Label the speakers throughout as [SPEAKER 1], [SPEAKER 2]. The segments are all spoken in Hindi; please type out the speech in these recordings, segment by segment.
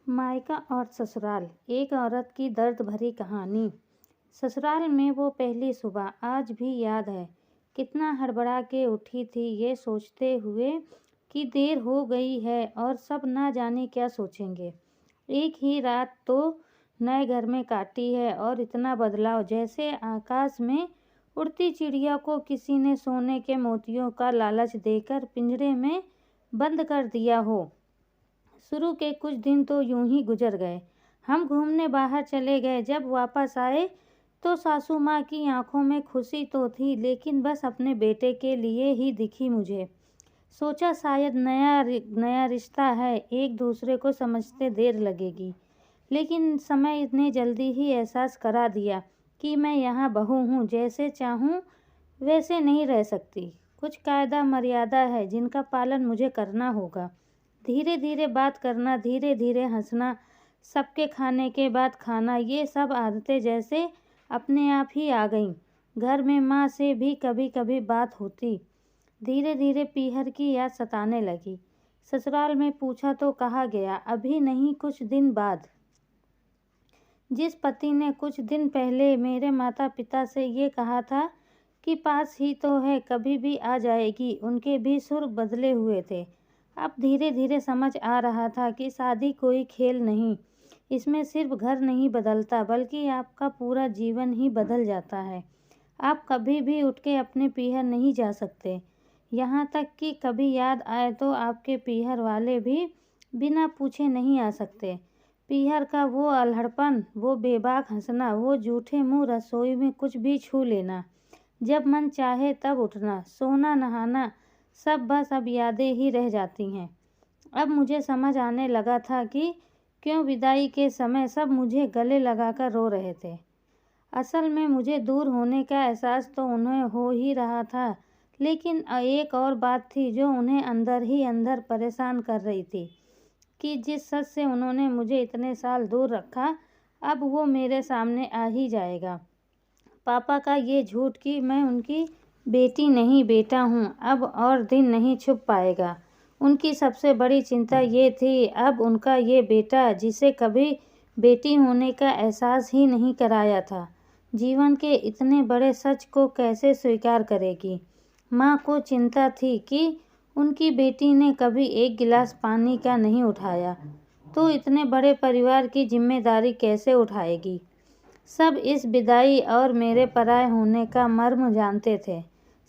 [SPEAKER 1] मायका और ससुराल, एक औरत की दर्द भरी कहानी। ससुराल में वो पहली सुबह आज भी याद है। कितना हड़बड़ा के उठी थी ये सोचते हुए कि देर हो गई है और सब ना जाने क्या सोचेंगे। एक ही रात तो नए घर में काटी है और इतना बदलाव जैसे आकाश में उड़ती चिड़िया को किसी ने सोने के मोतियों का लालच देकर पिंजरे में बंद कर दिया हो। शुरू के कुछ दिन तो यूं ही गुजर गए। हम घूमने बाहर चले गए। जब वापस आए तो सासू माँ की आंखों में खुशी तो थी, लेकिन बस अपने बेटे के लिए ही दिखी मुझे। सोचा शायद नया रिश्ता है, एक दूसरे को समझते देर लगेगी, लेकिन समय ने जल्दी ही एहसास करा दिया कि मैं यहाँ बहू हूँ, जैसे चाहूँ वैसे नहीं रह सकती। कुछ कायदा मर्यादा है जिनका पालन मुझे करना होगा। धीरे धीरे बात करना, धीरे धीरे हंसना, सबके खाने के बाद खाना, ये सब आदतें जैसे अपने आप ही आ गईं। घर में माँ से भी कभी कभी बात होती। धीरे धीरे पीहर की याद सताने लगी। ससुराल में पूछा तो कहा गया अभी नहीं, कुछ दिन बाद। जिस पति ने कुछ दिन पहले मेरे माता पिता से ये कहा था कि पास ही तो है, कभी भी आ जाएगी, उनके भी सुर बदले हुए थे। अब धीरे धीरे समझ आ रहा था कि शादी कोई खेल नहीं, इसमें सिर्फ घर नहीं बदलता बल्कि आपका पूरा जीवन ही बदल जाता है। आप कभी भी उठ के अपने पीहर नहीं जा सकते, यहाँ तक कि कभी याद आए तो आपके पीहर वाले भी बिना पूछे नहीं आ सकते। पीहर का वो अल्हड़पन, वो बेबाक हंसना, वो जूठे मुंह, रसोई में कुछ भी छू लेना, जब मन चाहे तब उठना, सोना नहाना, सब बस अब यादें ही रह जाती हैं। अब मुझे समझ आने लगा था कि क्यों विदाई के समय सब मुझे गले लगाकर रो रहे थे। असल में मुझे दूर होने का एहसास तो उन्हें हो ही रहा था, लेकिन एक और बात थी जो उन्हें अंदर ही अंदर परेशान कर रही थी कि जिस सच से उन्होंने मुझे इतने साल दूर रखा, अब वो मेरे सामने आ ही जाएगा। पापा का ये झूठ कि मैं उनकी बेटी नहीं बेटा हूँ अब और दिन नहीं छुप पाएगा। उनकी सबसे बड़ी चिंता ये थी, अब उनका ये बेटा जिसे कभी बेटी होने का एहसास ही नहीं कराया था, जीवन के इतने बड़े सच को कैसे स्वीकार करेगी। माँ को चिंता थी कि उनकी बेटी ने कभी एक गिलास पानी का नहीं उठाया, तो इतने बड़े परिवार की जिम्मेदारी कैसे उठाएगी। सब इस विदाई और मेरे पराए होने का मर्म जानते थे,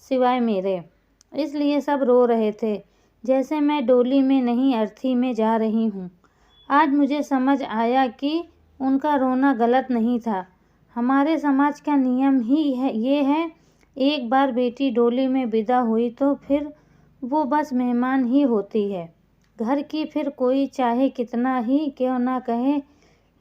[SPEAKER 1] सिवाय मेरे। इसलिए सब रो रहे थे, जैसे मैं डोली में नहीं अर्थी में जा रही हूँ। आज मुझे समझ आया कि उनका रोना गलत नहीं था। हमारे समाज का नियम ही ये है, एक बार बेटी डोली में विदा हुई तो फिर वो बस मेहमान ही होती है घर की। फिर कोई चाहे कितना ही क्यों ना कहे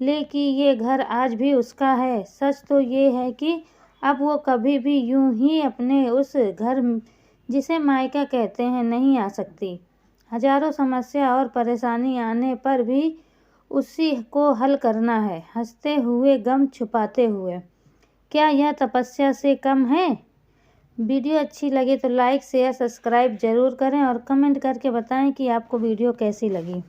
[SPEAKER 1] ले कि ये घर आज भी उसका है, सच तो ये है कि अब वो कभी भी यूं ही अपने उस घर जिसे मायका कहते हैं नहीं आ सकती। हजारों समस्या और परेशानी आने पर भी उसी को हल करना है, हंसते हुए, गम छुपाते हुए। क्या यह तपस्या से कम है? वीडियो अच्छी लगे तो लाइक शेयर सब्सक्राइब जरूर करें और कमेंट करके बताएं कि आपको वीडियो कैसी लगी।